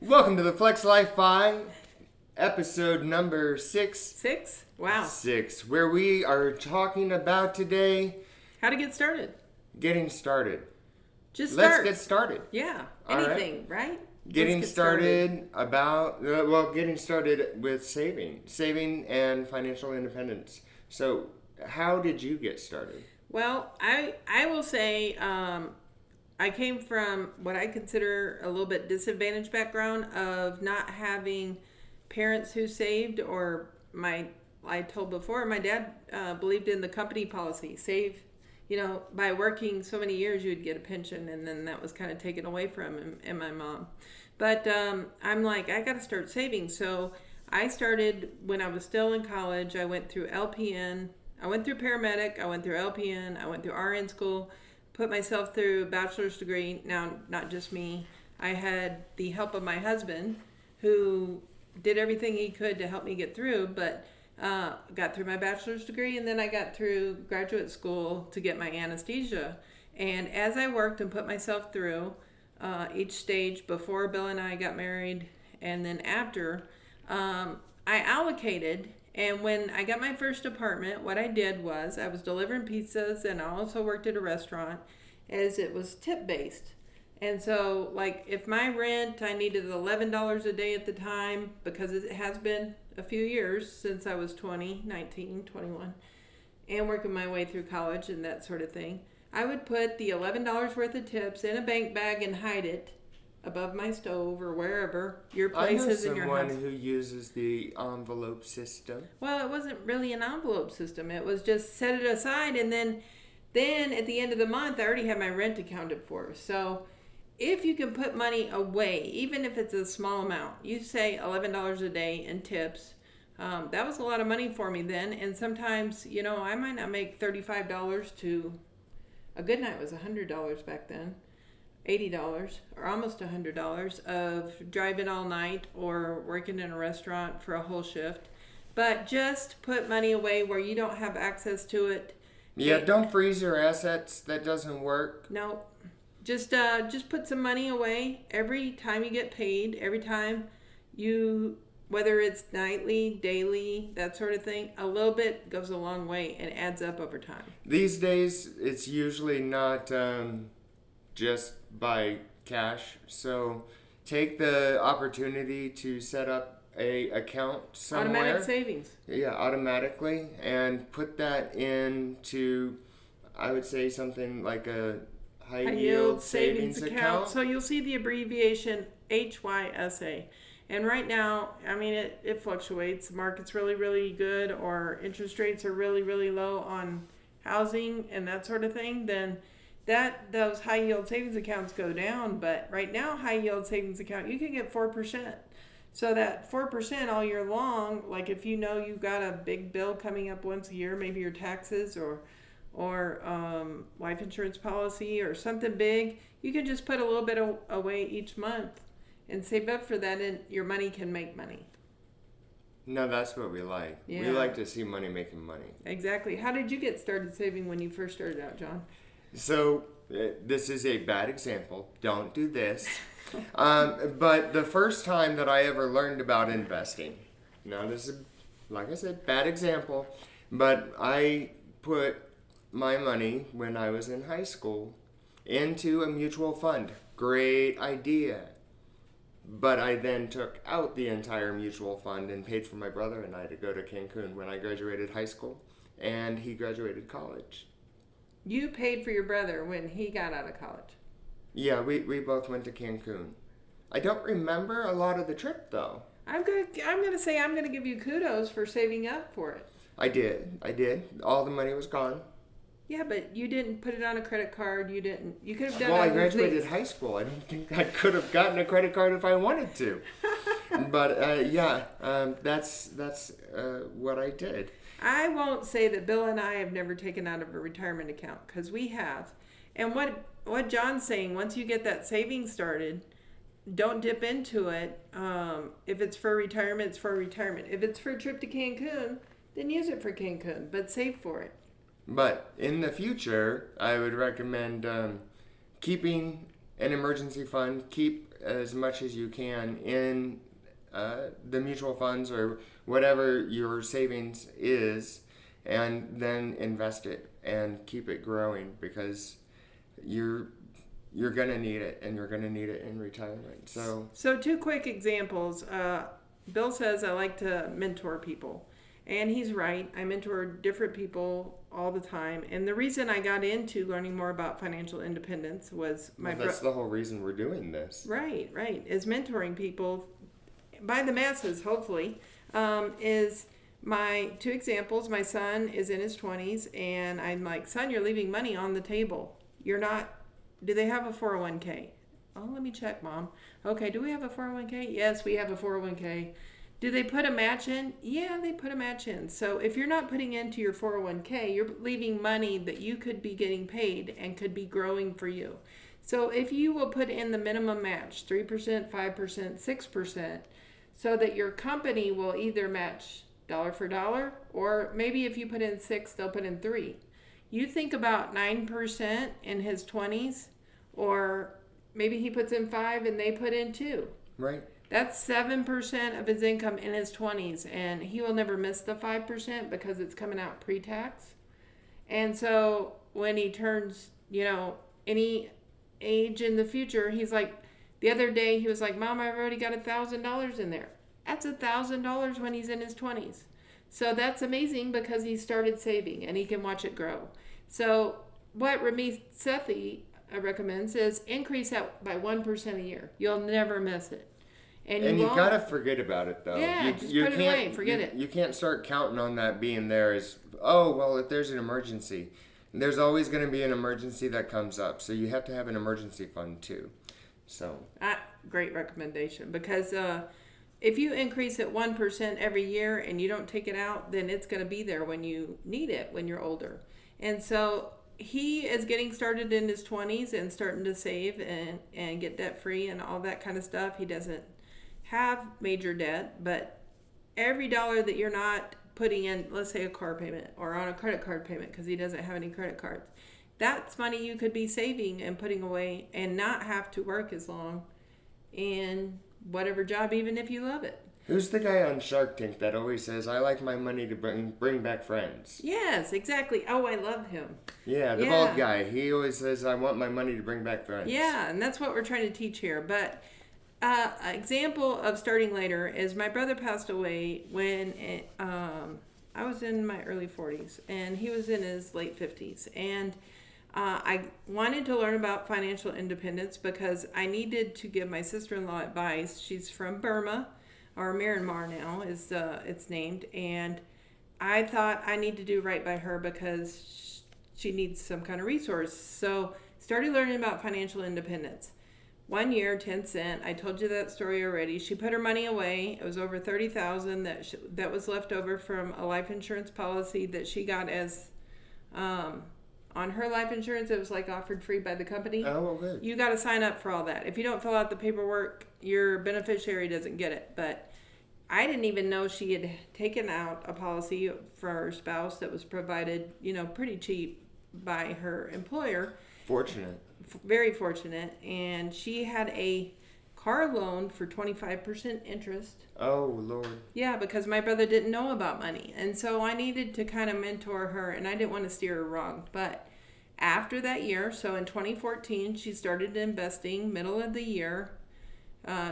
Welcome to the Flex Life 5, episode number 6. 6? Wow. 6, where we are talking about today How to get started. getting started. Just start. Let's get started. Yeah. All right. Anything, right? Getting Let's get started getting started with saving and financial independence. So, how did you get started? Well, I will say I came from what I consider a little bit disadvantaged background of not having parents who saved, or I told before, my dad believed in the company policy, save. By working so many years, you'd get a pension, and then that was kind of taken away from him and my mom. But I'm like, I got to start saving. So I started when I was still in college. I went through LPN. I went through paramedic. I went through LPN. I went through RN school, put myself through a bachelor's degree. Now, not just me. I had the help of my husband, who did everything he could to help me get through, but got through my bachelor's degree, and then I got through graduate school to get my anesthesia. And as I worked and put myself through each stage before Bill and I got married, and then after, I allocated. And when I got my first apartment, what I did was I was delivering pizzas, and I also worked at a restaurant, as it was tip based. And so, like, if my rent, I needed $11 a day at the time, because it has been a few years since I was 19, 21, and working my way through college and that sort of thing, I would put the $11 worth of tips in a bank bag and hide it above my stove or wherever your place is in your house. I know someone who uses the envelope system. Well, it wasn't really an envelope system. It was just set it aside, and then at the end of the month, I already had my rent accounted for. So if you can put money away, even if it's a small amount, you say $11 a day in tips, that was a lot of money for me then. And sometimes, I might not make $35 to, a good night was $100 back then, $80 or almost $100 of driving all night or working in a restaurant for a whole shift. But just put money away where you don't have access to it. Yeah, don't freeze your assets. That doesn't work. No. Just put some money away every time you get paid, every time whether it's nightly, daily, that sort of thing. A little bit goes a long way and adds up over time. These days, it's usually not just by cash. So take the opportunity to set up a account somewhere. Automatic savings. Yeah, automatically, and put that into, I would say, something like a high yield savings account. So you'll see the abbreviation HYSA. And right now, it fluctuates. The market's really, really good, or interest rates are really, really low on housing and that sort of thing. Then those high yield savings accounts go down. But right now, high yield savings account, you can get 4%. So that 4% all year long, like if you've got a big bill coming up once a year, maybe your taxes or life insurance policy or something big, you can just put a little bit away each month and save up for that, and your money can make money. No, that's what we like. Yeah. We like to see money making money. Exactly. How did you get started saving when you first started out, John? So this is a bad example. Don't do this. But the first time that I ever learned about investing, now this is, like I said, bad example, but I put my money when I was in high school into a mutual fund. Great idea. But I then took out the entire mutual fund and paid for my brother and I to go to Cancun when I graduated high school, and he graduated college. You paid for your brother when he got out of college. Yeah, we both went to Cancun. I don't remember a lot of the trip though. I did. All the money was gone. Yeah, but you didn't put it on a credit card. You could have done. Well, I other graduated things. high school. I don't think I could have gotten a credit card if I wanted to. But that's what I did. I won't say that Bill and I have never taken out of a retirement account, because we have. And what John's saying, once you get that savings started, don't dip into it. If it's for retirement, it's for retirement. If it's for a trip to Cancun, then use it for Cancun, but save for it. But in the future, I would recommend keeping an emergency fund, keep as much as you can in the mutual funds or whatever your savings is, and then invest it and keep it growing, because you're gonna need it, and you're gonna need it in retirement. So two quick examples. Bill says I like to mentor people, and he's right. I mentor different people all the time, and the reason I got into learning more about financial independence was that's the whole reason we're doing this. Right, is mentoring people by the masses, hopefully. Is my two examples. My son is in his 20s, and I'm like, son, you're leaving money on the table. You're not. Do they have a 401k? Oh, let me check, Mom. Okay, do we have a 401k? Yes, we have a 401k. Do they put a match in? Yeah, they put a match in. So if you're not putting into your 401k, you're leaving money that you could be getting paid and could be growing for you. So if you will put in the minimum match, 3%, 5%, 6%, so that your company will either match dollar for dollar, or maybe if you put in 6, they'll put in 3. You think about 9% in his 20s, or maybe he puts in 5 and they put in 2. Right. That's 7% of his income in his 20s, and he will never miss the 5% because it's coming out pre-tax. And so when he turns, any age in the future, he's like, the other day he was like, Mom, I've already got $1,000 in there. That's $1,000 when he's in his 20s. So that's amazing because he started saving and he can watch it grow. So what Ramit Sethi recommends is increase that by 1% a year. You'll never miss it. And you gotta forget about it, though. Yeah, just put it away. Forget it. You can't start counting on that being there as, if there's an emergency. There's always going to be an emergency that comes up. So you have to have an emergency fund, too. So great recommendation, because if you increase it 1% every year and you don't take it out, then it's going to be there when you need it when you're older. And so he is getting started in his 20s and starting to save and get debt free and all that kind of stuff. He doesn't have major debt, but every dollar that you're not putting in, let's say a car payment or on a credit card payment, because he doesn't have any credit cards, that's money you could be saving and putting away and not have to work as long in whatever job, even if you love it. Who's the guy on Shark Tank that always says, I like my money to bring back friends? Yes, exactly. Oh, I love him. Yeah, the bald guy. He always says, I want my money to bring back friends. Yeah, and that's what we're trying to teach here. But an example of starting later is my brother passed away when I was in my early 40s, and he was in his late 50s. And I wanted to learn about financial independence because I needed to give my sister-in-law advice. She's from Burma, or Myanmar now is it's named, and I thought I need to do right by her because she needs some kind of resource. So started learning about financial independence. 1 year, 10 cent. I told you that story already. She put her money away. It was over $30,000 that was left over from a life insurance policy that she got as on her life insurance. It was like offered free by the company. Oh, well, good. You got to sign up for all that. If you don't fill out the paperwork, your beneficiary doesn't get it. But I didn't even know she had taken out a policy for her spouse that was provided, pretty cheap by her employer. Fortunate. Very fortunate. And she had a car loan for 25% interest. Oh, Lord. Yeah, because my brother didn't know about money. And so I needed to kind of mentor her, and I didn't want to steer her wrong. But after that year, so in 2014, she started investing middle of the year.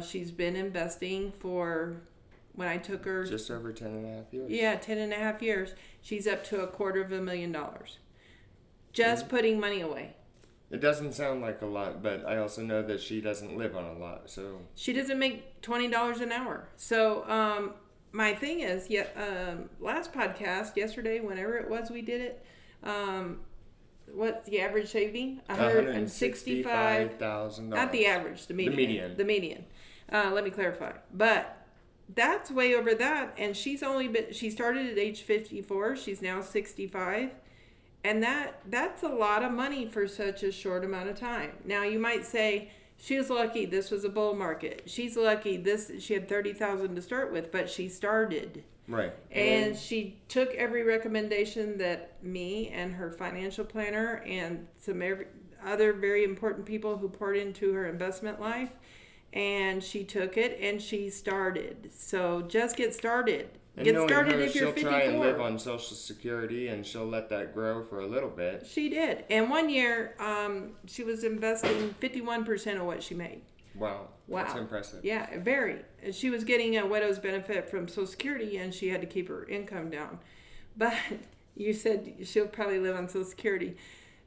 She's been investing for, when I took her... Just over 10 and a half years. Yeah, 10 and a half years. She's up to $250,000. Just putting money away. It doesn't sound like a lot, but I also know that she doesn't live on a lot, so... She doesn't make $20 an hour. So, my thing is, last podcast, yesterday, whenever it was we did it, what's the average saving? $165,000. Not the average, the median. The median. Let me clarify. But that's way over that, and she started at age 54. She's now 65. And that's a lot of money for such a short amount of time. Now you might say she was lucky this was a bull market. She's lucky she had $30,000 to start with, but she started. Right. And she took every recommendation that me and her financial planner and some other very important people who poured into her investment life. and she took it and she started. So just get started. And Get knowing started her, if you're she'll 54. try and live on Social Security, and she'll let that grow for a little bit. She did. And one year, she was investing 51% of what she made. Wow. That's impressive. Yeah, very. And she was getting a widow's benefit from Social Security, and she had to keep her income down. But you said she'll probably live on Social Security.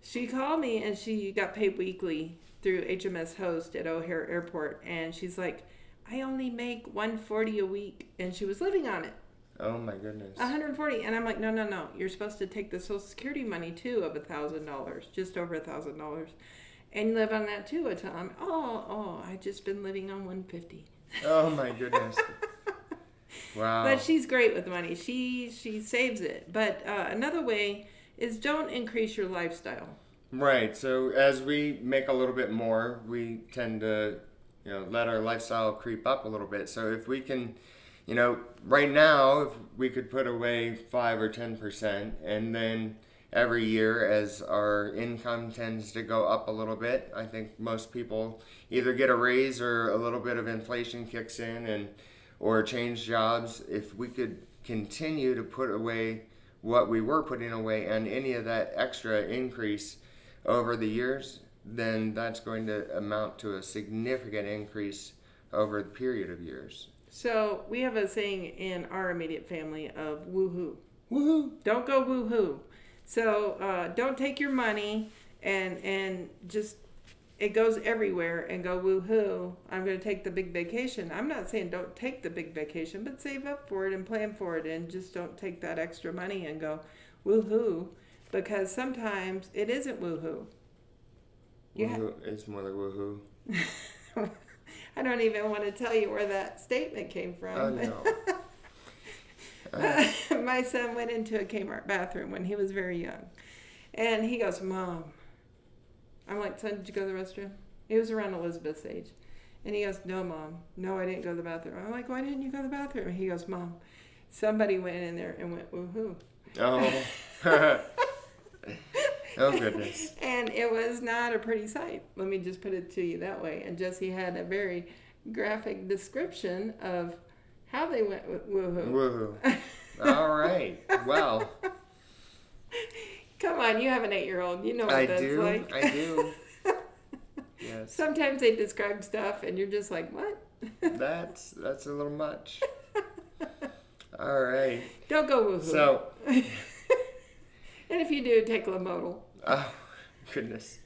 She called me, and she got paid weekly through HMS Host at O'Hare Airport. And she's like, I only make $140 a week. And she was living on it. Oh my goodness. 140, and I'm like, no. You're supposed to take the Social Security money too of $1,000, just over $1,000, and live on that too. I'm, I just been living on 150. Oh my goodness. Wow. But she's great with money. She saves it. But another way is don't increase your lifestyle. Right. So as we make a little bit more, we tend to, let our lifestyle creep up a little bit. So if we can. Right now, if we could put away 5 or 10%, and then every year as our income tends to go up a little bit, I think most people either get a raise or a little bit of inflation kicks in, or change jobs. If we could continue to put away what we were putting away and any of that extra increase over the years, then that's going to amount to a significant increase over the period of years. So we have a saying in our immediate family of woohoo. Woohoo! Don't go woohoo. So don't take your money and just it goes everywhere and go woohoo. I'm going to take the big vacation. I'm not saying don't take the big vacation, but save up for it and plan for it, and just don't take that extra money and go woohoo, because sometimes it isn't woohoo. Woohoo. It's more like woohoo. I don't even want to tell you where that statement came from. Oh, no. My son went into a Kmart bathroom when he was very young. And he goes, Mom. I'm like, son, did you go to the restroom? He was around Elizabeth's age. And he goes, no, Mom. No, I didn't go to the bathroom. I'm like, why didn't you go to the bathroom? And he goes, Mom, somebody went in there and went, woohoo. Oh. Oh, goodness. And it was not a pretty sight. Let me just put it to you that way. And Jesse had a very graphic description of how they went with woohoo. Woohoo. All right. Well. Come on, you have an 8-year-old. You know what that's like. I do. Yes. Sometimes they describe stuff and you're just like, what? That's a little much. All right. Don't go woohoo. So. And if you do, take Lamodal. Oh, goodness.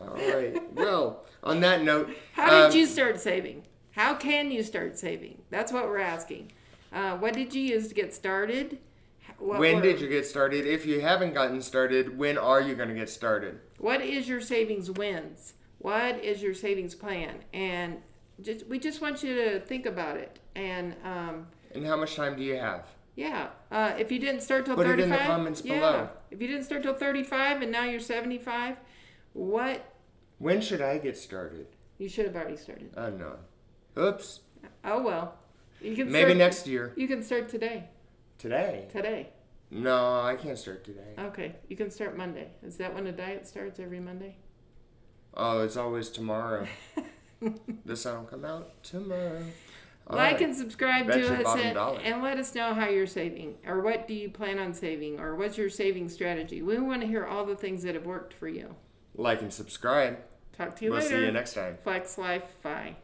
All right. Well, on that note. How did you start saving? How can you start saving? That's what we're asking. What did you use to get started? When did you get started? If you haven't gotten started, when are you going to get started? What is your savings wins? What is your savings plan? And we just want you to think about it. And how much time do you have? Yeah. If you didn't start till 35. Put it in the comments below. If you didn't start till 35 and now you're 75, when should I get started? You should have already started. Oh, no. Oops. Oh, well. Maybe next year. You can start today. Today? Today. No, I can't start today. Okay. You can start Monday. Is that when a diet starts, every Monday? Oh, it's always tomorrow. The sun will come out tomorrow. Like and subscribe to us and let us know how you're saving, or what do you plan on saving, or what's your saving strategy. We want to hear all the things that have worked for you. Like and subscribe. Talk to you later. later. We'll see you next time. Flex Life. Bye.